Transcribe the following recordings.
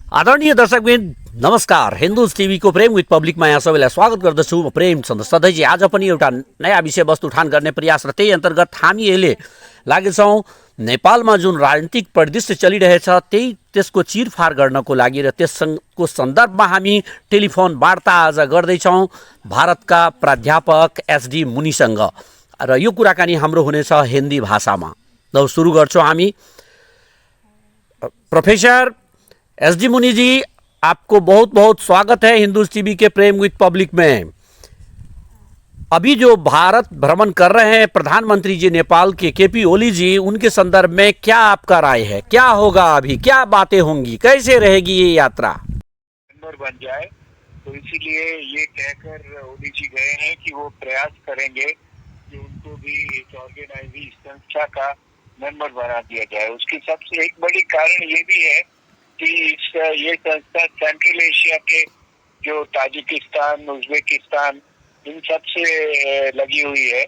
आदरणीय दर्शकवृन्द नमस्कार। हिन्दूज टिभीको प्रेम विथ पब्लिकमा यहाँ सबैलाई स्वागत गर्दछु। म प्रेम चन्द्र सधैँजी आज पनि एउटा नयाँ विषयवस्तु उठान गर्ने प्रयास र त्यही अन्तर्गत हामी अहिले लागेछौँ नेपालमा जुन राजनीतिक परिदृश्य चलिरहेछ त्यसको चिरफार गर्नको लागि र त्यसको सन्दर्भमा हामी टेलिफोन वार्ता आज गर्दैछौँ भारतका प्राध्यापक एसडी मुनिसँग र यो कुराकानी हाम्रो हुनेछ हिन्दी भाषामा। ल सुरु गर्छौँ हामी। प्रोफेसर एसडी मुनि जी, आपको बहुत बहुत स्वागत है हिंदूज टीवी के प्रेम विथ पब्लिक में। अभी जो भारत भ्रमण कर रहे हैं प्रधानमंत्री जी नेपाल के केपी ओली जी, उनके संदर्भ में क्या आपका राय है? क्या होगा, अभी क्या बातें होंगी, कैसे रहेगी ये यात्रा? नंबर बन जाए तो इसीलिए ये कहकर ओली जी गए हैं कि वो प्रयास करेंगे कि उनको भी इस ऑर्गेनाइजिंग संस्था का मेंबर बना दिया जाए। उसकी सबसे एक बड़ी कारण ये भी है कि ये संस्था सेंट्रल एशिया के जो ताजिकिस्तान, उज्बेकिस्तान इन सब से लगी हुई है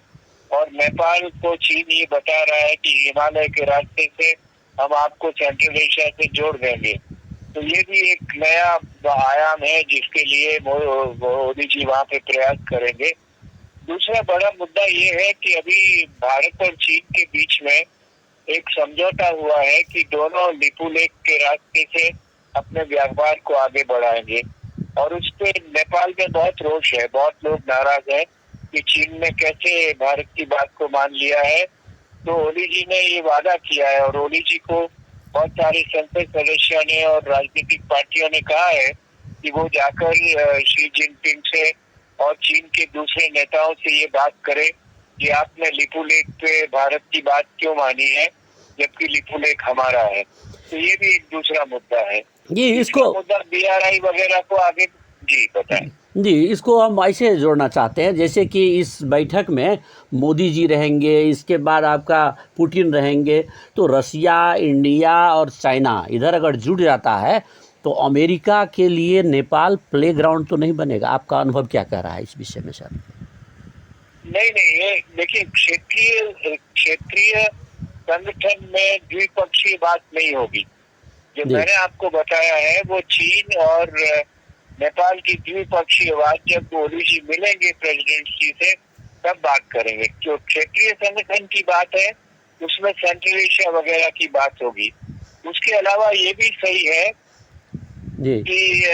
और नेपाल को चीन ये बता रहा है कि हिमालय के रास्ते से हम आपको सेंट्रल एशिया से जोड़ देंगे। तो ये भी एक नया आयाम है जिसके लिए मोदी जी वहाँ पे प्रयास करेंगे। दूसरा बड़ा मुद्दा ये है कि अभी भारत और चीन के बीच में एक समझौता हुआ है कि दोनों लिपू लेक के रास्ते से अपने व्यापार को आगे बढ़ाएंगे और उस पे नेपाल में बहुत रोष है। बहुत लोग नाराज हैं कि चीन ने कैसे भारत की बात को मान लिया है। तो ओली जी ने ये वादा किया है और ओली जी को बहुत सारे संसद सदस्यों ने और राजनीतिक पार्टियों ने कहा है कि वो जाकर शी जिनपिंग से और चीन के दूसरे नेताओं से ये बात करे कि आपने लिपू लेक पे भारत की बात क्यों मानी है जबकि लिपू लेक हमारा है। तो ये भी एक दूसरा मुद्दा है। जी, इसको मुद्दा बीआरआई वगैरह को आगे जी बताएं। जी, इसको हम ऐसे जोड़ना चाहते हैं जैसे कि इस बैठक में मोदी जी रहेंगे, इसके बाद आपका पुतिन रहेंगे, तो रसिया, इंडिया और चाइना इधर अगर जुड़ जाता है तो अमेरिका के लिए नेपाल प्लेग्राउंड तो नहीं बनेगा। आपका अनुभव क्या कह रहा है इस विषय में सर? नहीं, ये देखिए क्षेत्रीय संगठन में द्विपक्षीय बात नहीं होगी। जो मैंने आपको बताया है वो चीन और नेपाल की द्विपक्षीय बात जब ओली जी मिलेंगे प्रेसिडेंट जी से तब बात करेंगे। जो क्षेत्रीय संगठन की बात है उसमें सेंट्रल एशिया वगैरह की बात होगी। उसके अलावा ये भी सही है कि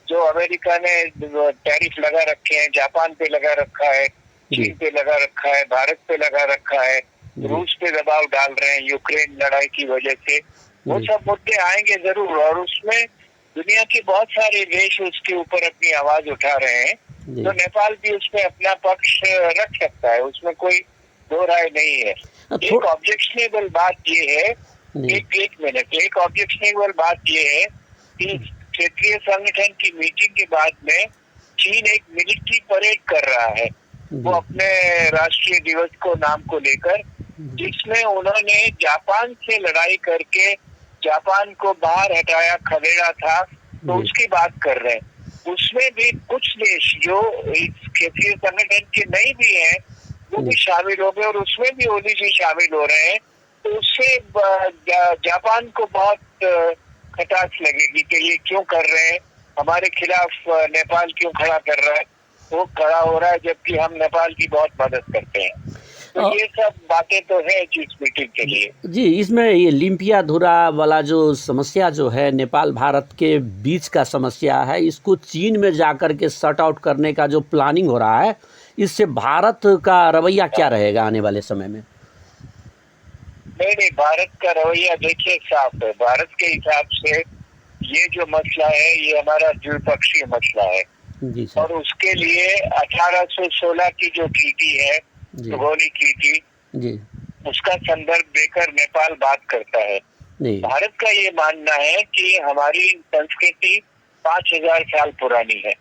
जो अमेरिका ने टैरिफ लगा रखे हैं, जापान पे लगा रखा है, चीन पे लगा रखा है, भारत पे लगा रखा है, रूस पे दबाव डाल रहे हैं यूक्रेन लड़ाई की वजह से, वो सब मुद्दे आएंगे जरूर और उसमें दुनिया के बहुत सारे देश उसके ऊपर अपनी आवाज उठा रहे हैं। तो नेपाल भी उसमें अपना पक्ष रख सकता है, उसमें कोई दो राय नहीं है। एक ऑब्जेक्शनेबल बात ये है, एक ऑब्जेक्शनेबल बात ये है कि क्षेत्रीय संगठन की मीटिंग के बाद में चीन एक मिलिट्री परेड कर रहा है वो अपने राष्ट्रीय दिवस को नाम को लेकर, जिसमें उन्होंने जापान से लड़ाई करके जापान को बाहर हटाया, खदेड़ा था, तो उसकी बात कर रहे हैं। उसमें भी कुछ देश जो इस क्षेत्रीय संगठन के नहीं भी हैं वो भी शामिल हो गए और उसमें भी ओली जी शामिल हो रहे हैं। तो उससे जापान को बहुत खटास लगेगी कि ये क्यों कर रहे हैं, हमारे खिलाफ नेपाल क्यों खड़ा कर रहा है। वो खड़ा हो रहा है जबकि हम नेपाल की बहुत मदद करते हैं। तो ये सब बातें तो है इस मीटिंग के लिए। जी, इसमें ये लिम्पिया धुरा वाला जो समस्या जो है नेपाल भारत के बीच का समस्या है, इसको चीन में जाकर के सॉर्ट आउट करने का जो प्लानिंग हो रहा है, इससे भारत का रवैया क्या रहेगा आने वाले समय में? नहीं, भारत का रवैया देखिए साफ है। भारत के हिसाब से ये जो मसला है ये हमारा द्विपक्षीय मसला है जी सर। और उसके लिए 1816 की जो ट्रीटी है, सुगौली ट्रीटी, उसका संदर्भ देकर नेपाल बात करता है। भारत का ये मानना है कि हमारी संस्कृति 5000 साल पुरानी है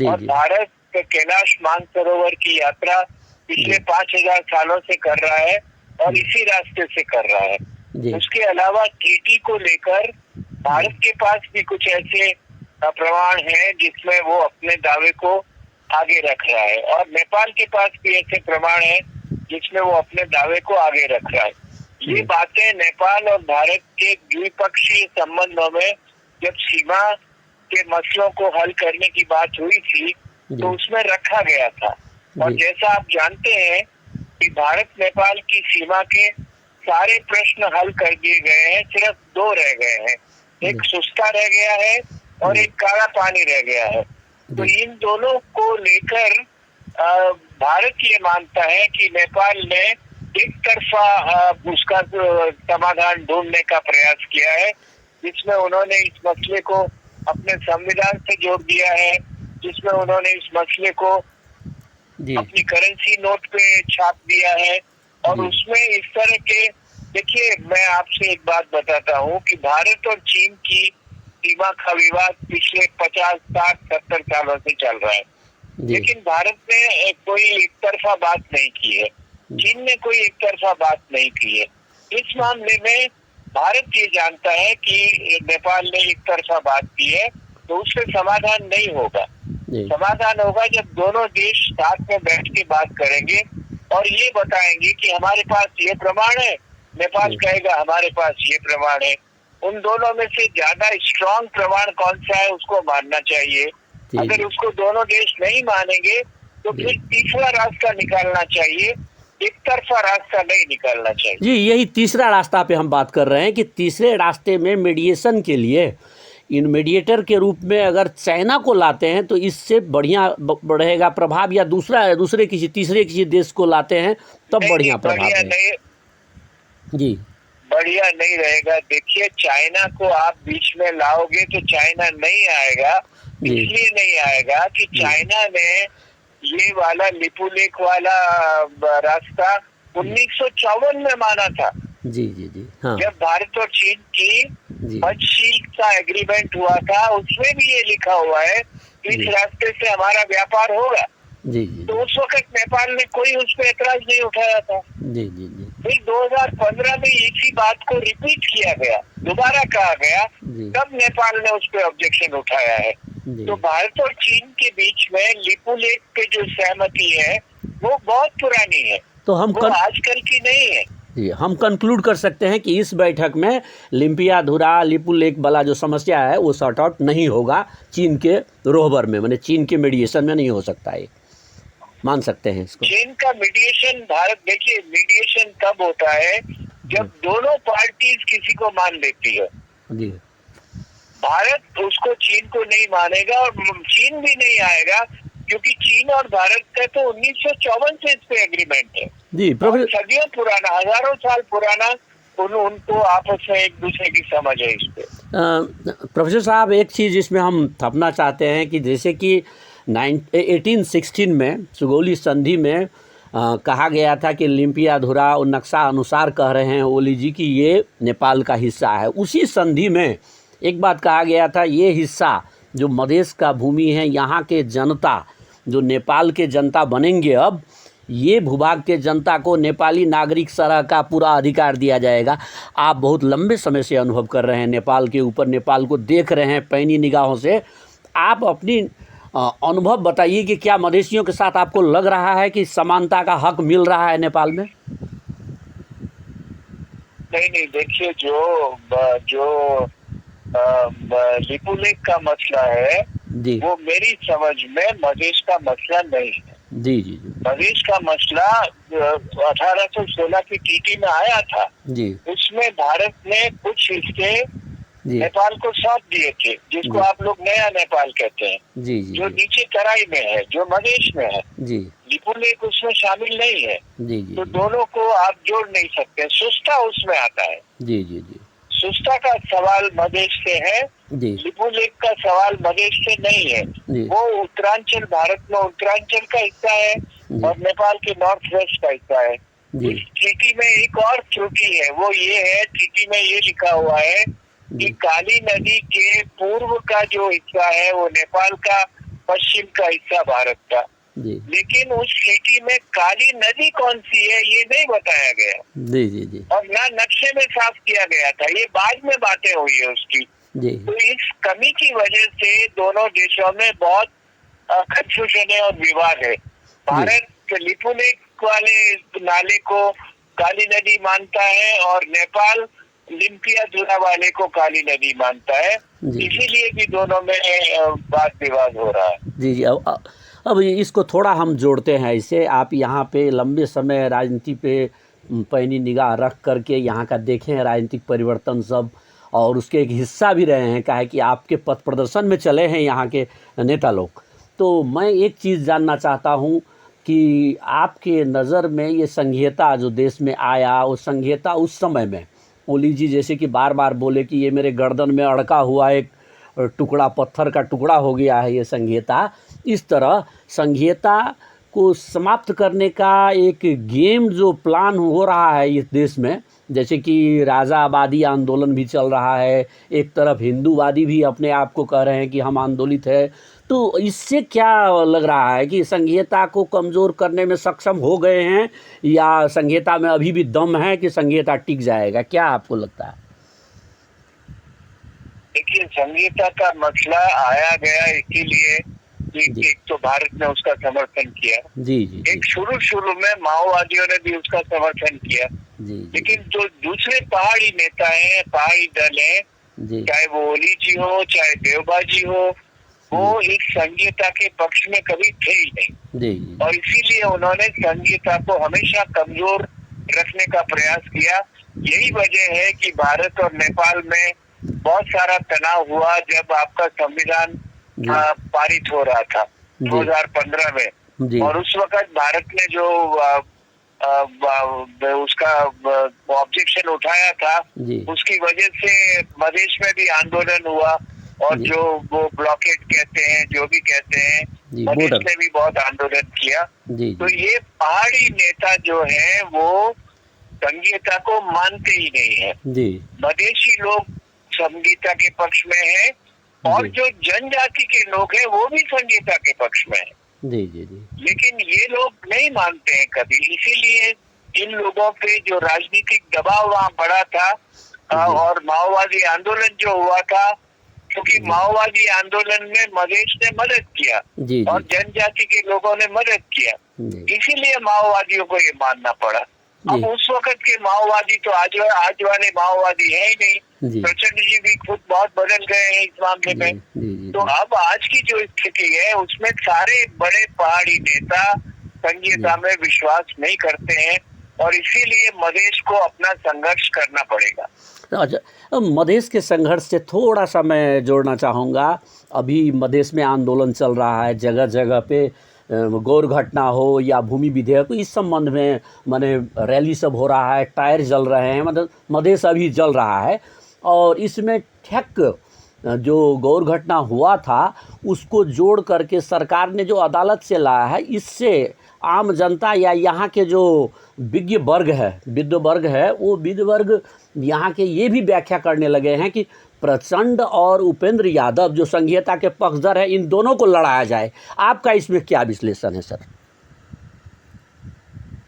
और भारत कैलाश मानसरोवर की यात्रा पिछले 5000 सालों से कर रहा है और इसी रास्ते से कर रहा है। उसके अलावा ट्रीटी को लेकर भारत के पास भी कुछ ऐसे प्रमाण हैं जिसमें वो अपने दावे को आगे रख रहा है और नेपाल के पास भी ऐसे प्रमाण हैं जिसमें वो अपने दावे को आगे रख रहा है। ये बातें नेपाल और भारत के द्विपक्षीय संबंधों में जब सीमा के मसलों को हल करने की बात हुई थी तो उसमें रखा गया था। और जैसा आप जानते हैं कि भारत नेपाल की सीमा के सारे प्रश्न हल कर दिए गए हैं, सिर्फ दो रह गए हैं, एक सुस्ता रह गया है और एक काला पानी रह गया है। तो इन दोनों को लेकर भारत ये मानता है कि नेपाल ने एक तरफा उसका समाधान ढूंढने का प्रयास किया है, जिसमें उन्होंने इस मसले को अपने संविधान से जोड़ दिया है, जिसमें उन्होंने इस मसले को अपनी करेंसी नोट पे छाप दिया है। और उसमें इस तरह के, देखिए मैं आपसे एक बात बताता हूँ कि भारत और चीन की सीमा का विवाद पिछले 50, 60, 70 सालों से चल रहा है, लेकिन भारत ने कोई एक तरफा बात नहीं की है, चीन ने कोई एक तरफा बात नहीं की है। इस मामले में भारत ये जानता है कि नेपाल ने एक तरफा बात की है, तो उससे समाधान नहीं होगा। समाधान होगा जब दोनों देश साथ में बैठ के बात करेंगे और ये बताएंगे कि हमारे पास ये प्रमाण है, नेपाल कहेगा हमारे पास ये प्रमाण है। उन दोनों में से ज्यादा स्ट्रांग प्रमाण कौन सा है उसको मानना चाहिए। अगर उसको दोनों देश नहीं मानेंगे तो फिर तीसरा रास्ता निकालना चाहिए, एक तरफा रास्ता नहीं निकालना चाहिए। जी, यही तीसरा रास्ता पे हम बात कर रहे हैं कि तीसरे रास्ते में मीडिएशन के लिए इन मीडिएटर के रूप में अगर चाइना को लाते हैं तो इससे बढ़िया बढ़ेगा प्रभाव, या तीसरे किसी देश को लाते हैं तब बढ़िया प्रभाव है। जी, बढ़िया नहीं रहेगा। देखिए चाइना को आप बीच में लाओगे तो चाइना नहीं आएगा, इसलिए नहीं आएगा कि चाइना ने ये वाला लिपुलेख वाला रास्ता 1954 में माना था। जी जी जी, हाँ। जब भारत और चीन की पंचशील का एग्रीमेंट हुआ था उसमें भी ये लिखा हुआ है कि इस रास्ते से हमारा व्यापार होगा। जी जी, तो उस वक्त नेपाल ने कोई उस पर ऐतराज नहीं उठाया था। जी जी जी। फिर 2015 में इसी बात को रिपीट किया गया, दोबारा कहा गया, तब नेपाल ने उस पर ऑब्जेक्शन उठाया है। तो भारत और चीन के बीच में लिपुलेख पे जो सहमति है वो बहुत पुरानी है, तो हम आजकल की नहीं है। जी, हम कंक्लूड कर सकते हैं कि इस बैठक में लिम्पियाधुरा लिपुलेख वाला जो समस्या है वो सॉर्ट आउट नहीं होगा चीन के रोहबर में, माने चीन के मीडिएशन में नहीं हो सकता है, मान सकते हैं इसको। चीन का मीडिएशन, भारत, देखिए मीडिएशन तब होता है जब दोनों पार्टीज किसी को मान लेती है। जी, भारत उसको चीन को नहीं मानेगा और चीन भी नहीं आएगा, क्योंकि चीन और भारत का तो 1954 से इस पे एग्रीमेंट है। जी, सदियों पुराना, हजारों साल पुराना उनको आपस में एक दूसरे की समझ है इस पे। प्रोफेसर साहब, एक चीज़ इसमें हम थपना चाहते हैं कि जैसे कि 1816 में सुगौली संधि में कहा गया था कि लिम्पियाधुरा और नक्शा अनुसार कह रहे हैं ओली जी कि ये नेपाल का हिस्सा है। उसी संधि में एक बात कहा गया था, ये हिस्सा जो मधेश का भूमि है, यहाँ के जनता जो नेपाल के जनता बनेंगे, अब ये भूभाग के जनता को नेपाली नागरिक सरह का पूरा अधिकार दिया जाएगा। आप बहुत लंबे समय से अनुभव कर रहे हैं नेपाल के ऊपर, नेपाल को देख रहे हैं पैनी निगाहों से। आप अपनी अनुभव बताइए कि क्या मधेशियों के साथ आपको लग रहा है कि समानता का हक मिल रहा है नेपाल में? नहीं, देखिए जो लिपुलेख का मसला है वो मेरी समझ में मधेश का मसला नहीं है। जी जी जी, मधेश का मसला 1816 की टीटी में आया था जी। उसमें भारत ने कुछ हिस्से नेपाल को सौंप दिए थे, जिसको आप लोग नया नेपाल कहते हैं जी, जी, जो नीचे तराई में है, जो मधेश में है जी। लिपुलेख उसमें शामिल नहीं है जी, जी, तो दोनों को आप जोड़ नहीं सकते। सुस्ता उसमें आता है जी जी जी। सुस्ता का सवाल मधेश से है, लिपुलेख का सवाल मधेश से नहीं है। वो उत्तरांचल, भारत में उत्तरांचल का हिस्सा है और नेपाल के नॉर्थ वेस्ट का हिस्सा है। इस ट्रीटी में एक और त्रुटि है, वो ये है, ट्रीटी में ये लिखा हुआ है कि काली नदी के पूर्व का जो हिस्सा है वो नेपाल का, पश्चिम का हिस्सा भारत का। लेकिन उस ट्रीटी में काली नदी कौन सी है ये नहीं बताया गया जी जी जी, और ना नक्शे में साफ किया गया था, ये बाद में बातें हुई है उसकी जी। तो इस कमी की वजह से दोनों देशों में बहुत कंफ्यूजन है और विवाद है। भारत लिपुलेख वाले नाले को काली नदी मानता है और नेपाल लिम्पियाधुरा वाले को काली नदी मानता है। जी इसीलिए भी दोनों में वाद विवाद हो रहा है। जी जी। अब इसको थोड़ा हम जोड़ते हैं इसे। आप यहाँ पे लंबे समय राजनीति पे पैनी निगाह रख करके यहाँ का देखे हैं राजनीतिक परिवर्तन सब, और उसके एक हिस्सा भी रहे हैं, काहे कि आपके पथ प्रदर्शन में चले हैं यहाँ के नेता लोग। तो मैं एक चीज़ जानना चाहता हूँ कि आपके नज़र में ये संघीयता जो देश में आया, वो संघीयता उस समय में ओली जी जैसे कि बार बार बोले कि ये मेरे गर्दन में अड़का हुआ एक टुकड़ा, पत्थर का टुकड़ा हो गया है ये संघीयता, इस तरह संघीयता को समाप्त करने का एक गेम जो प्लान हो रहा है इस देश में, जैसे कि राजावादी आंदोलन भी चल रहा है, एक तरफ हिंदूवादी भी अपने आप को कह रहे हैं कि हम आंदोलित है, तो इससे क्या लग रहा है कि संघीयता को कमज़ोर करने में सक्षम हो गए हैं, या संघीयता में अभी भी दम है कि संघीयता टिक जाएगा? क्या आपको लगता है? देखिए, संघीयता का मसला आया गया इसीलिए कि एक तो भारत ने उसका समर्थन किया। जी जी जी एक शुरू में माओवादियों ने भी उसका समर्थन किया। जी लेकिन जो दूसरे पहाड़ी नेता हैं, पहाड़ी दल हैं, जी चाहे वो ओली जी हो, चाहे देवबाजी हो, वो इस संघीयता के पक्ष में कभी थे ही नहीं। जी जी और इसीलिए उन्होंने संघीयता को हमेशा कमजोर रखने का प्रयास किया। यही वजह है कि भारत और नेपाल में बहुत सारा तनाव हुआ जब आपका संविधान जी पारित हो रहा था जी 2015 में। जी और उस वक्त भारत ने जो उसका ऑब्जेक्शन उठाया था, जी उसकी वजह से मधेश में भी आंदोलन हुआ। और जी जो वो ब्लॉकेट कहते हैं, जो भी कहते हैं, जी, मधेश बॉर्डर। ने भी बहुत आंदोलन किया। जी तो जी ये पहाड़ी नेता जो हैं वो संघीयता को मानते ही नहीं है। जी मधेशी लोग संघीयता के पक्ष में हैं और जी जो जनजाति के लोग हैं वो भी संघीयता के पक्ष में हैं। जी जी जी लेकिन ये लोग नहीं मानते हैं कभी। इसीलिए इन लोगों पे जो राजनीतिक दबाव वहाँ बढ़ा था जी और माओवादी आंदोलन जो हुआ था, क्योंकि माओवादी आंदोलन में मधेश ने मदद किया जी और जी जनजाति के लोगों ने मदद किया, जी इसीलिए माओवादियों को ये मानना पड़ा। अब जी उस वक्त के माओवादी तो आज वाले माओवादी है ही नहीं। जी प्रचंड जी भी खुद बहुत बदल गए हैं इस मामले जी में। जी तो अब आज की जो स्थिति है उसमें सारे बड़े पहाड़ी नेता संघीयता में विश्वास नहीं करते हैं और इसीलिए मधेश को अपना संघर्ष करना पड़ेगा। अच्छा, अब मधेश के संघर्ष से थोड़ा सा मैं जोड़ना चाहूँगा। अभी मधेश में आंदोलन चल रहा है, जगह जगह पे गौर घटना हो या भूमि विधेयक, इस संबंध में माने रैली सब हो रहा है, टायर जल रहे हैं, मतलब मधेश अभी जल रहा है। और इसमें ठेक जो गौर घटना हुआ था उसको जोड़ करके सरकार ने जो अदालत से लाया है, इससे आम जनता या यहाँ के जो विज्ञ वर्ग है वो विद्ध वर्ग यहाँ के ये भी व्याख्या करने लगे हैं कि प्रचंड और उपेंद्र यादव जो संघीयता के पक्षधर है, इन दोनों को लड़ाया जाए। आपका इसमें क्या विश्लेषण है सर?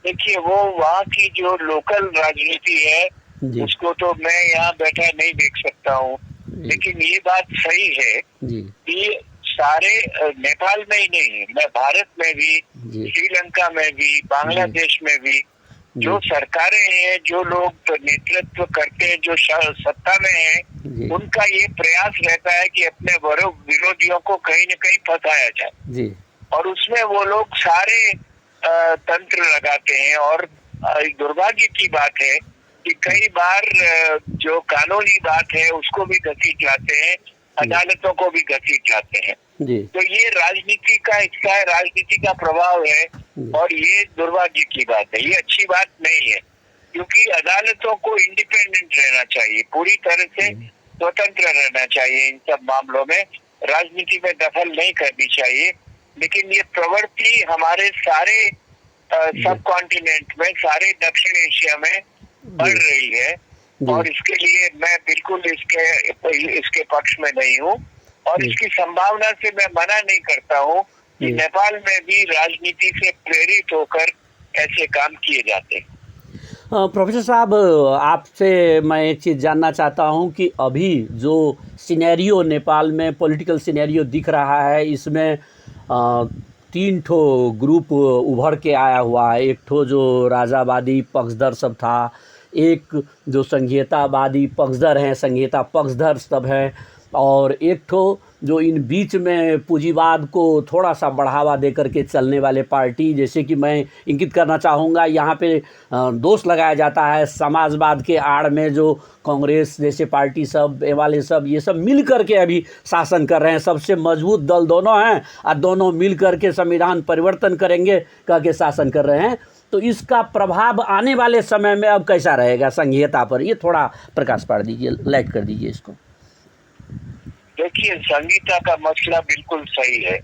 देखिए, वो वहाँ की जो लोकल राजनीति है जी उसको तो मैं यहाँ बैठा नहीं देख सकता हूँ। लेकिन ये बात सही है जी कि सारे नेपाल में ही नहीं, मैं भारत में भी, जी श्रीलंका में भी, बांग्लादेश में भी जो सरकारें हैं, जो लोग नेतृत्व करते हैं, जो सत्ता में हैं, जी उनका ये प्रयास रहता है कि अपने विरोधियों को कहीं न कहीं फंसाया जाए। जी और उसमें वो लोग सारे तंत्र लगाते हैं। और दुर्भाग्य की बात है कि कई बार जो कानूनी बात है उसको भी घसीट लाते हैं, अदालतों को भी घसीट लाते हैं। जी तो ये राजनीति का हिस्सा है, राजनीति का प्रभाव है और ये दुर्भाग्य की बात है। ये अच्छी बात नहीं है, क्योंकि अदालतों को इंडिपेंडेंट रहना चाहिए, पूरी तरह से स्वतंत्र रहना चाहिए। इन सब मामलों में राजनीति में दखल नहीं करनी चाहिए। लेकिन ये प्रवृत्ति हमारे सारे सब कॉन्टिनेंट में, सारे दक्षिण एशिया में बढ़ रही है और इसके लिए मैं बिल्कुल इसके पक्ष में नहीं हूँ। और इसकी संभावना से मैं मना नहीं करता हूँ कि नेपाल में भी राजनीति से प्रेरित होकर ऐसे काम किए जाते हैं। प्रोफेसर साहब, आपसे मैं एक चीज़ जानना चाहता हूं कि अभी जो सिनेरियो नेपाल में पॉलिटिकल सिनेरियो दिख रहा है, इसमें 3 ठो ग्रुप उभर के आया हुआ है। एक ठो जो राजावादी पक्षधर सब था, एक जो संघीयतावादी पक्षधर हैं, संघीयता पक्षधर सब हैं, और एक ठो जो इन बीच में पूंजीवाद को थोड़ा सा बढ़ावा दे करके चलने वाले पार्टी, जैसे कि मैं इंगित करना चाहूँगा यहाँ पे दोष लगाया जाता है समाजवाद के आड़ में जो कांग्रेस जैसे पार्टी सब ये वाले सब ये सब मिल करके अभी शासन कर रहे हैं, सबसे मजबूत दल दोनों हैं और दोनों मिल करके संविधान परिवर्तन करेंगे कह के शासन कर रहे हैं। तो इसका प्रभाव आने वाले समय में अब कैसा रहेगा संघीयता पर, ये थोड़ा प्रकाश पाड़ दीजिए, लाइट कर दीजिए इसको। देखिए, संघीयता का मसला बिल्कुल सही है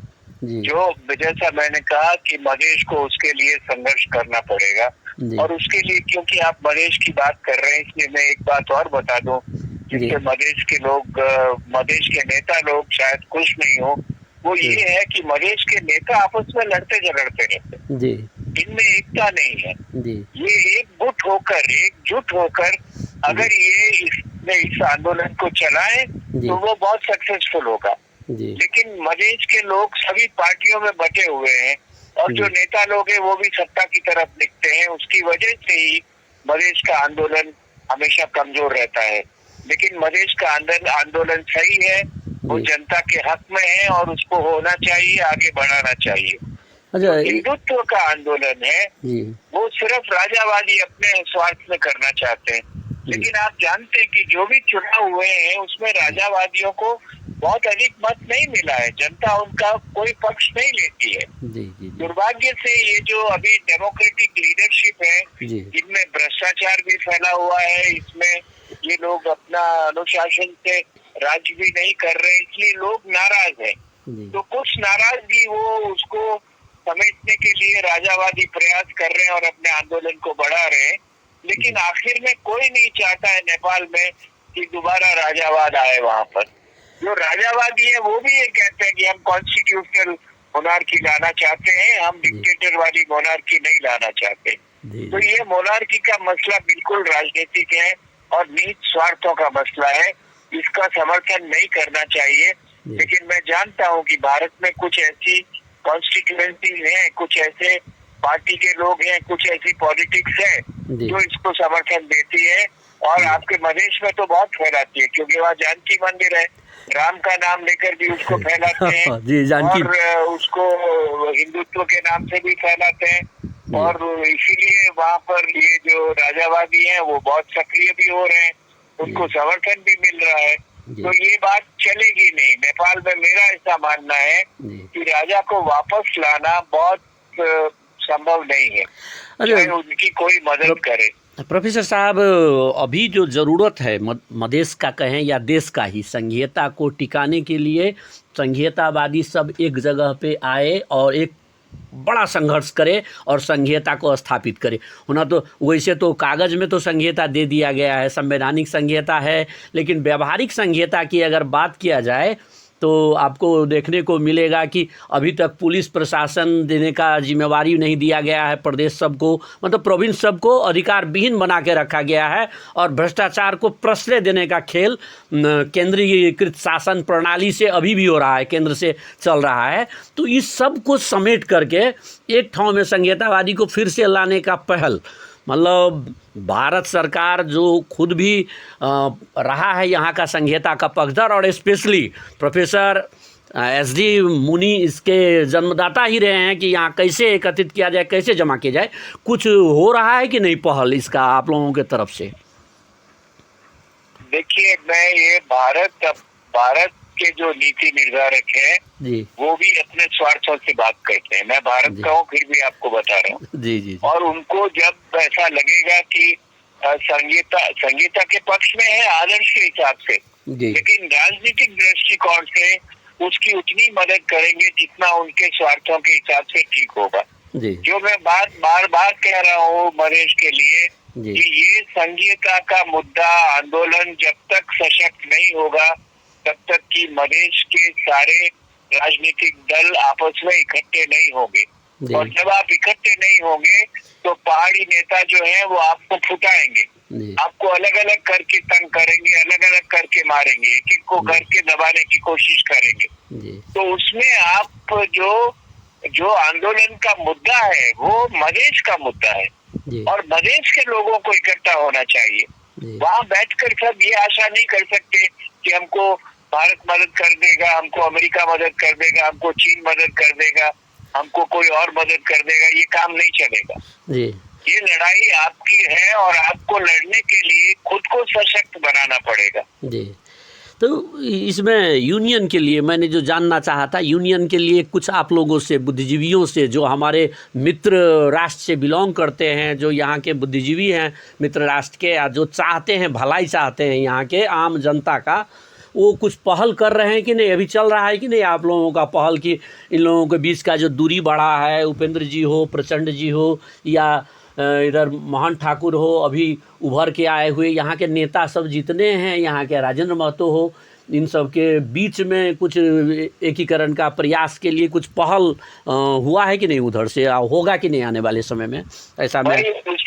जी। जो जैसा मैंने कहा कि मधेश को उसके लिए संघर्ष करना पड़ेगा, और उसके लिए क्योंकि आप मधेश की बात कर रहे हैं इसलिए मैं एक बात और बता दूं जिससे मधेश के लोग, मधेश के नेता लोग शायद खुश नहीं हो, वो ये है कि मधेश के नेता आपस में लड़ते झगड़ते रहते जी। इनमें एकता नहीं है जी। ये एकजुट होकर अगर ये इस आंदोलन को चलाएं तो वो बहुत सक्सेसफुल होगा। लेकिन मधेश के लोग सभी पार्टियों में बटे हुए हैं और जो नेता लोग हैं वो भी सत्ता की तरफ दिखते हैं, उसकी वजह से ही मधेश का आंदोलन हमेशा कमजोर रहता है। लेकिन मधेश का आंदोलन सही है, वो जनता के हक में है और उसको होना चाहिए, आगे बढ़ाना चाहिए। अच्छा, हिंदुत्व का आंदोलन है वो सिर्फ राजावादी अपने स्वार्थ में करना चाहते हैं, लेकिन आप जानते हैं कि जो भी चुनाव हुए हैं उसमें राजावादियों को बहुत अधिक मत नहीं मिला है, जनता उनका कोई पक्ष नहीं लेती है। दुर्भाग्य से ये जो अभी डेमोक्रेटिक लीडरशिप है जिनमें भ्रष्टाचार भी फैला हुआ है, इसमें ये लोग अपना अनुशासन से राज्य भी नहीं कर रहे, इसलिए लोग नाराज हैं। तो कुछ नाराजगी वो उसको समेटने के लिए राजावादी प्रयास कर रहे हैं और अपने आंदोलन को बढ़ा रहे हैं, लेकिन आखिर में कोई नहीं चाहता है नेपाल में कि दोबारा राजावाद आए। वहाँ पर जो राजावादी है वो भी ये कहते हैं कि हम कॉन्स्टिट्यूशनल मोनार्की लाना चाहते हैं, हम डिक्टेटर वाली मोनार्की नहीं लाना चाहते। तो ये मोनार्की का मसला बिल्कुल राजनीतिक है और नीच स्वार्थों का मसला है, इसका समर्थन नहीं करना चाहिए। लेकिन मैं जानता हूँ कि भारत में कुछ ऐसी कॉन्स्टिट्यूएंसीज हैं, कुछ ऐसे पार्टी के लोग हैं, कुछ ऐसी पॉलिटिक्स है जो इसको समर्थन देती है और आपके मधेश में तो बहुत फैलाती है, क्योंकि वहाँ जानकी मंदिर है, राम का नाम लेकर भी उसको फैलाते हैं और उसको हिंदुत्व के नाम से भी फैलाते हैं और इसीलिए वहाँ पर ये जो राजावादी हैं वो बहुत सक्रिय भी हो रहे हैं, उनको समर्थन भी मिल रहा है। तो ये बात चलेगी नहीं नेपाल में। मेरा ऐसा मानना है कि राजा को वापस लाना बहुत संभव नहीं है, चाहे उनकी कोई मदद करे। प्रोफेसर साहब, अभी जो ज़रूरत है मधेश का कहें या देश का ही, संघीयता को टिकाने के लिए संघीयतावादी सब एक जगह पे आए और एक बड़ा संघर्ष करे और संघीयता को स्थापित करे। होना तो वैसे तो कागज़ में तो संघीयता दे दिया गया है, संवैधानिक संघीयता है, लेकिन व्यवहारिक संघीयता की अगर बात किया जाए तो आपको देखने को मिलेगा कि अभी तक पुलिस प्रशासन देने का जिम्मेवारी नहीं दिया गया है, प्रदेश सबको मतलब प्रोविंस सबको अधिकार विहीन बना के रखा गया है और भ्रष्टाचार को प्रश्रय देने का खेल केंद्रीयकृत शासन प्रणाली से अभी भी हो रहा है, केंद्र से चल रहा है। तो इस सब को समेट करके एक ठाव में संघीयतावादी को फिर से लाने का पहल, मतलब भारत सरकार जो खुद भी रहा है यहाँ का संघीयता का पक्षधर और स्पेशली प्रोफेसर SD मुनि इसके जन्मदाता ही रहे हैं कि यहाँ कैसे एकत्रित किया जाए, कैसे जमा किया जाए, कुछ हो रहा है कि नहीं पहल इसका आप लोगों के तरफ से? देखिए, मैं ये भारत के जो नीति निर्धारक हैं वो भी अपने स्वार्थों से बात करते हैं। मैं भारत का हूँ फिर भी आपको बता रहा हूँ। और उनको जब ऐसा लगेगा कि संघीयता के पक्ष में है आदर्श के हिसाब से, लेकिन राजनीतिक दृष्टिकोण से उसकी उतनी मदद करेंगे जितना उनके स्वार्थों के हिसाब से ठीक होगा। जो मैं बार बार कह रहा हूँ मधेश के लिए कि ये संघीयता का मुद्दा आंदोलन जब तक सशक्त नहीं होगा तब तक कि मधेश के सारे राजनीतिक दल आपस में इकट्ठे नहीं होंगे, और जब आप इकट्ठे नहीं होंगे तो पहाड़ी नेता जो है वो आपको फुटाएंगे, आपको अलग अलग करके तंग करेंगे, अलग अलग करके मारेंगे, एक एक को करके दबाने की कोशिश करेंगे। तो उसमें आप जो आंदोलन का मुद्दा है वो मधेश का मुद्दा है और मधेश के लोगों को इकट्ठा होना चाहिए। वहाँ बैठकर सब ये आशा नहीं कर सकते कि हमको भारत मदद कर देगा, हमको अमेरिका मदद कर देगा, हमको चीन मदद कर देगा, हमको कोई और मदद कर देगा, ये काम नहीं चलेगा। जी ये लड़ाई आपकी है और आपको लड़ने के लिए खुद को सशक्त बनाना पड़ेगा। जी। तो इसमें यूनियन के लिए मैंने जो जानना चाहा था, यूनियन के लिए कुछ आप लोगों से, बुद्धिजीवियों से, जो हमारे मित्र राष्ट्र से बिलोंग करते हैं, जो यहाँ के बुद्धिजीवी हैं मित्र राष्ट्र के, या जो चाहते हैं, भलाई चाहते हैं यहाँ के आम जनता का, वो कुछ पहल कर रहे हैं कि नहीं? अभी चल रहा है कि नहीं आप लोगों का पहल कि इन लोगों के बीच का जो दूरी बढ़ा है, उपेंद्र जी हो, प्रचंड जी हो, या इधर मोहन ठाकुर हो, अभी उभर के आए हुए यहाँ के नेता सब जितने हैं, यहाँ के राजेंद्र महतो हो, इन सब के बीच में कुछ एकीकरण का प्रयास के लिए कुछ पहल हुआ है कि नहीं उधर से? होगा कि नहीं आने वाले समय में? ऐसा मैं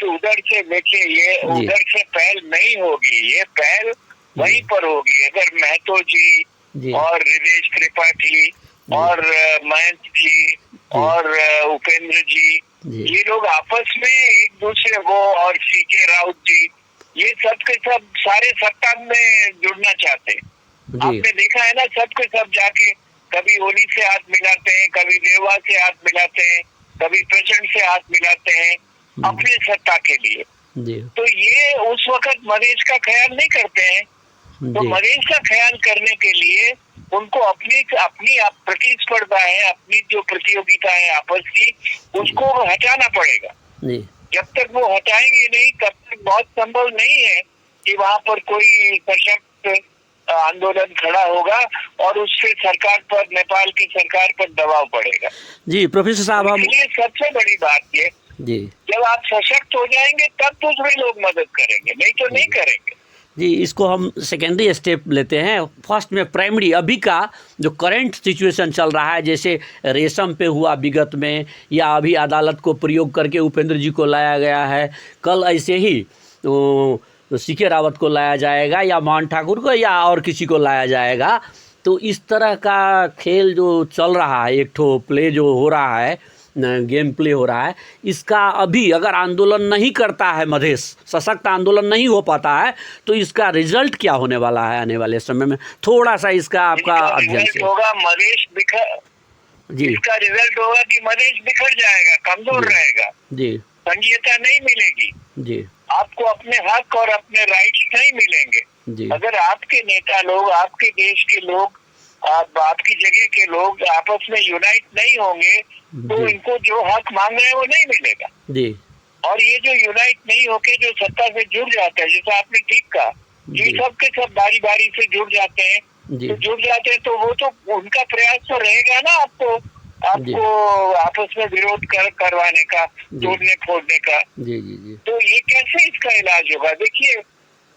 उधर से देखिए, ये उधर से पहल नहीं होगी, ये पहल वहीं पर होगी। अगर महतो जी और हृदय त्रिपाठी और महंत जी और उपेंद्र जी, ये लोग आपस में एक दूसरे वो, और सीके राउत जी, ये सब के सब सारे सत्ता में जुड़ना चाहते हैं। आपने देखा है ना, सब के सब जाके कभी ओली से हाथ मिलाते हैं, कभी देवा से हाथ मिलाते हैं, कभी प्रचंड से हाथ मिलाते हैं अपने सत्ता के लिए। तो ये उस वक्त मधेश का ख्याल नहीं करते हैं। तो मधेश का ख्याल करने के लिए उनको अपनी प्रतिस्पर्धा है, अपनी जो प्रतियोगिता है आपस की, उसको हटाना पड़ेगा। जब तक वो हटाएंगे नहीं, तब तक बहुत संभव नहीं है कि वहाँ पर कोई सशक्त आंदोलन खड़ा होगा और उससे सरकार पर, नेपाल की सरकार पर दबाव पड़ेगा। जी प्रोफेसर साहब, हम इसलिए सबसे बड़ी बात ये, जी, जब आप सशक्त हो जाएंगे तब दूसरे लोग मदद करेंगे, नहीं तो नहीं करेंगे। जी, इसको हम सेकेंडरी स्टेप लेते हैं। फर्स्ट में प्राइमरी, अभी का जो करंट सिचुएशन चल रहा है, जैसे रेशम पे हुआ विगत में, या अभी अदालत को प्रयोग करके उपेंद्र जी को लाया गया है, कल ऐसे ही तो सीके रावत को लाया जाएगा, या मोहन ठाकुर को, या और किसी को लाया जाएगा। तो इस तरह का खेल जो चल रहा है, एक ठो प्ले जो हो रहा है, गेम प्ले हो रहा है, इसका अभी अगर आंदोलन नहीं करता है मधेश, सशक्त आंदोलन नहीं हो पाता है, तो इसका रिजल्ट क्या होने वाला है आने वाले समय में? थोड़ा सा इसका आपका अध्ययन से। होगा मधेश बिखर जी, इसका रिजल्ट होगा कि मधेश बिखर जाएगा, कमजोर रहेगा जी, संघीयता नहीं मिलेगी जी, आपको अपने हक और अपने राइट्स नहीं मिलेंगे जी। अगर आपके नेता लोग, आपके देश के लोग, आपकी जगह के लोग आपस में यूनाइट नहीं होंगे, तो इनको जो हक मांग रहे हैं वो नहीं मिलेगा जी। और ये जो यूनाइट नहीं होके जो सत्ता से जुड़ जाते हैं, जैसा आपने ठीक कहा, ये सब के सब बारी बारी से जुड़ जाते हैं, तो जुड़ जाते हैं तो वो तो उनका प्रयास तो रहेगा ना आपको आपस में विरोध करवाने का, तोड़ने फोड़ने का जी, जी, जी। तो ये कैसे इसका इलाज होगा? देखिए,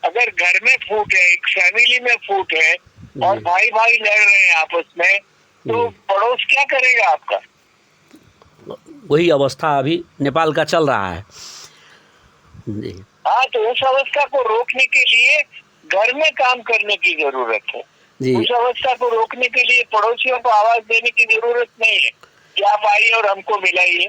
अगर घर में फूट है, एक फैमिली में फूट है और भाई भाई लड़ रहे हैं आपस में, तो पड़ोस क्या करेगा आपका? वही अवस्था अभी नेपाल का चल रहा है जी। हाँ, तो उस अवस्था को रोकने के लिए घर में काम करने की जरूरत है जी। उस अवस्था को रोकने के लिए पड़ोसियों को आवाज देने की जरूरत नहीं है कि आप आइए और हमको मिलाइए।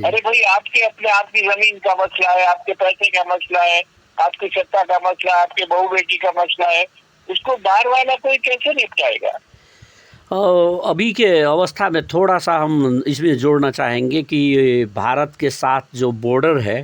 अरे भाई, आपकी जमीन का मसला है, आपके पैसे का मसला है, आपकी सत्ता का मसला है, आपके बहू बेटी का मसला है, उसको बाहर वाला कोई कैसे निपटाएगा? अभी के अवस्था में थोड़ा सा हम इसमें जोड़ना चाहेंगे कि भारत के साथ जो बॉर्डर है,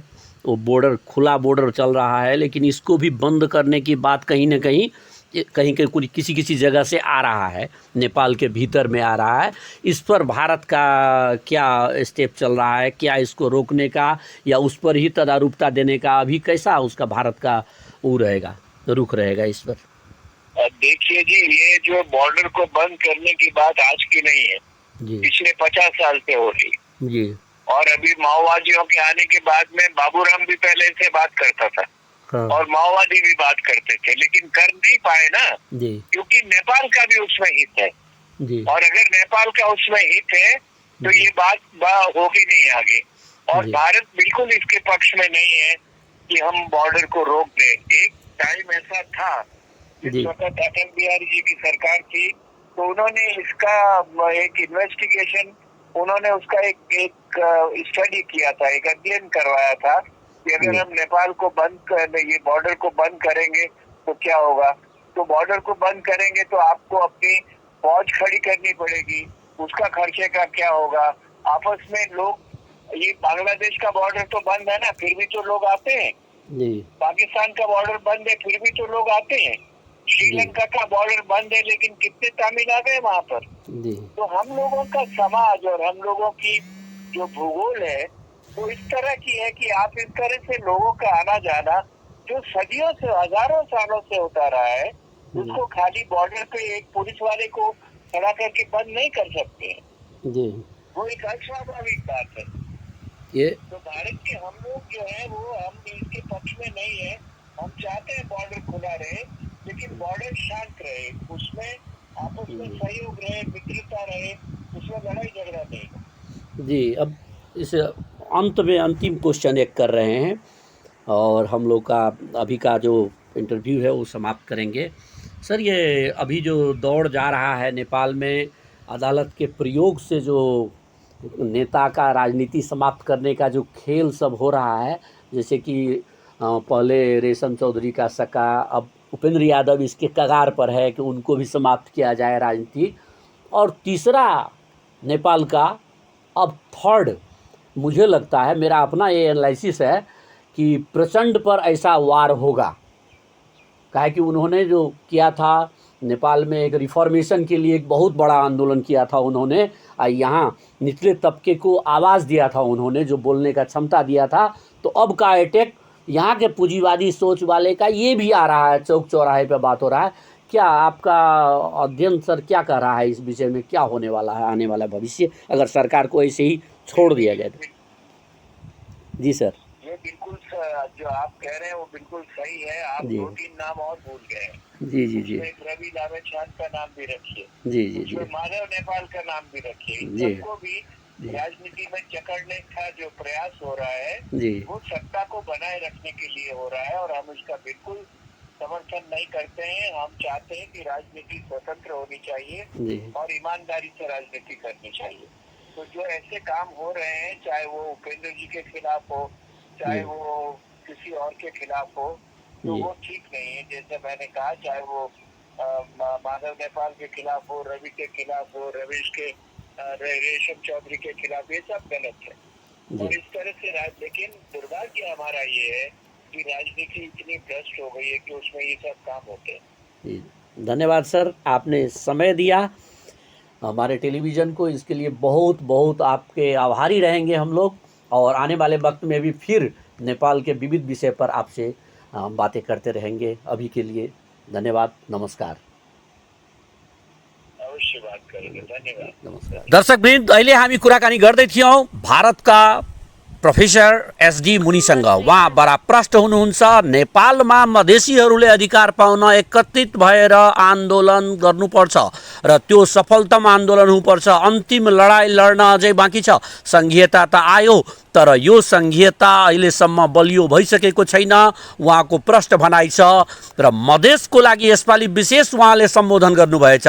वो बॉर्डर खुला बॉर्डर चल रहा है, लेकिन इसको भी बंद करने की बात कहीं ना कहीं किसी जगह से आ रहा है, नेपाल के भीतर में आ रहा है। इस पर भारत का क्या स्टेप चल रहा है? क्या इसको रोकने का या उस पर ही तदारुकता देने का अभी कैसा उसका भारत का रहेगा, रुख रहेगा इस पर? देखिए जी, ये जो बॉर्डर को बंद करने की बात आज की नहीं है जी। पिछले 50 साल से हो रही जी। और अभी माओवादियों के आने के बाद में बाबूराम भी पहले से बात करता था हाँ। और माओवादी भी बात करते थे, लेकिन कर नहीं पाए ना जी। क्योंकि नेपाल का भी उसमें हित है जी। और अगर नेपाल का उसमें हित है तो ये बात होगी नहीं आगे। और भारत बिल्कुल इसके पक्ष में नहीं है कि हम बॉर्डर को रोक दें। एक टाइम ऐसा था जिस वक्त अटल बिहारी जी की सरकार थी, तो उन्होंने इसका एक इन्वेस्टिगेशन, उन्होंने उसका एक स्टडी किया था, एक अध्ययन करवाया था कि अगर हम नेपाल को ये बॉर्डर को बंद करेंगे तो क्या होगा। तो बॉर्डर को बंद करेंगे तो आपको अपनी फौज खड़ी करनी पड़ेगी, उसका खर्चे का क्या होगा? आपस में लोग, ये बांग्लादेश का बॉर्डर तो बंद है ना, फिर भी तो लोग आते हैं। जी पाकिस्तान का बॉर्डर बंद है, फिर भी तो लोग आते हैं। श्रीलंका का बॉर्डर बंद है, लेकिन कितने तमिल आ गए वहां पर। जी तो हम लोगों का समाज और हम लोगों की जो भूगोल है वो इस तरह की है कि आप इस तरह से लोगों का आना जाना जो सदियों से, हजारों सालों से होता रहा है, उसको खाली बॉर्डर पे एक पुलिस वाले को खड़ा करके बंद नहीं कर सकते हैं। जी वो एक अस्वाभाविक बात है। ये तो भारत के हम लोग जो है वो, हम इसके पक्ष में नहीं है। हम चाहते हैं बॉर्डर खुला रहे, लेकिन बॉर्डर शांत रहे, उसमें आपस में सहयोग रहे, मित्रता रहे, उसमें लड़ाई झगड़ा नहीं। जी अब इस अंत में अंतिम क्वेश्चन एक कर रहे हैं और हम लोग का अभी का जो इंटरव्यू है वो समाप्त करेंगे। सर, ये अभी जो दौड़ जा रहा है नेपाल में, अदालत के प्रयोग से जो नेता का राजनीति समाप्त करने का जो खेल सब हो रहा है, जैसे कि पहले रेशम चौधरी का सका, अब उपेंद्र यादव इसके कगार पर है कि उनको भी समाप्त किया जाए राजनीति, और तीसरा नेपाल का अब थर्ड, मुझे लगता है, मेरा अपना ये एनालिसिस है कि प्रचंड पर ऐसा वार होगा। काहे कि उन्होंने जो किया था नेपाल में, एक रिफॉर्मेशन के लिए एक बहुत बड़ा आंदोलन किया था उन्होंने, यहाँ निचले तबके को आवाज़ दिया था उन्होंने, जो बोलने का क्षमता दिया था। तो अब का अटैक यहाँ के पूंजीवादी सोच वाले का ये भी आ रहा है, चौक चौराहे पे बात हो रहा है। क्या आपका अध्ययन सर क्या कह रहा है इस विषय में, क्या होने वाला है आने वाला भविष्य, अगर सरकार को ऐसे ही छोड़ दिया जाए तो? जी सर। ये बिल्कुल जो आप कह रहे हैं वो बिल्कुल सही है। आप जी। 2-3 नाम और भूल गए हैं। जी जी जी उसमें रवि लामेछान का नाम भी रखिए, जी जी जी उसमें माधव नेपाल का नाम भी रखिए। इन जी। सबको भी जी। राजनीति में जकड़ने का जो प्रयास हो रहा है जी वो सत्ता को बनाए रखने के लिए हो रहा है, और हम इसका बिल्कुल समर्थन नहीं करते हैं। हम चाहते हैं कि राजनीति स्वतंत्र होनी चाहिए जी और ईमानदारी से राजनीति करनी चाहिए। तो जो ऐसे काम हो रहे हैं, चाहे वो उपेंद्र जी के खिलाफ हो, चाहे वो किसी और के खिलाफ हो, तो जी। वो ठीक नहीं है। जैसे मैंने कहा, चाहे वो माधव नेपाल के खिलाफ हो, रवि के खिलाफ हो, रवीश के रेशम चौधरी के खिलाफ, ये सब गलत है। जी और इस तरह से लेकिन दुर्भाग्य हमारा ये है कि राजनीति इतनी भ्रष्ट हो गई है कि उसमें ये सब काम होते हैं। जी, धन्यवाद सर, आपने समय दिया हमारे टेलीविज़न को, इसके लिए बहुत बहुत आपके आभारी रहेंगे हम लोग। और आने वाले वक्त में भी फिर नेपाल के विविध विषय पर आपसे बातें करते रहेंगे। अभी के लिए धन्यवाद, नमस्कार। अवश्य बात करेंगे, धन्यवाद। नमस्कार दर्शकवृन्द, अहिले हामी कुराकानी गर्दै थियौँ भारतका प्रोफेसर एसडी मुनिसँग। उहाँ बडा प्रष्ट हुनुहुन्छ। नेपालमा मधेसीहरूले अधिकार पाउन एकत्रित भएर आन्दोलन गर्नुपर्छ र त्यो सफलतम आन्दोलन हुनुपर्छ। अन्तिम लडाइँ लड्न अझै बाँकी छ। सङ्घीयता त आयो, तर यो सङ्घीयता अहिलेसम्म बलियो भइसकेको छैन, उहाँको प्रष्ट भनाइ छ। र मधेसको लागि यसपालि विशेष उहाँले सम्बोधन गर्नुभएछ।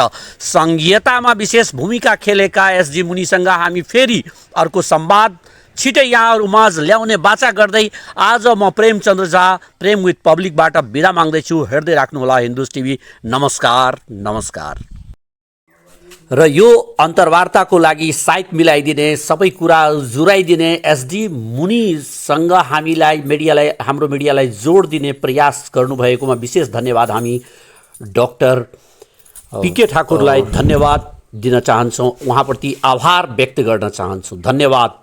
सङ्घीयतामा विशेष भूमिका खेलेका एसडी मुनिसँग हामी फेरि अर्को संवाद छिटै यहाँहरू माझ ल्याउने बाचा गर्दै आज म प्रेमचन्द्र झा प्रेम विथ पब्लिकबाट बिदा माग्दैछु। हेर्दै राख्नुहोला हिन्दूज टिभी। नमस्कार नमस्कार। र यो अन्तर्वार्ताको लागि साइट मिलाइदिने, सबै कुरा जुराइदिने एसडी मुनिसँग हाम्रो मिडियालाई जोड दिने प्रयास गर्नुभएकोमा विशेष धन्यवाद। हामी डाक्टर पीके ठाकुरलाई धन्यवाद दिन चाहन्छौँ, उहाँप्रति आभार व्यक्त गर्न चाहन्छु। धन्यवाद।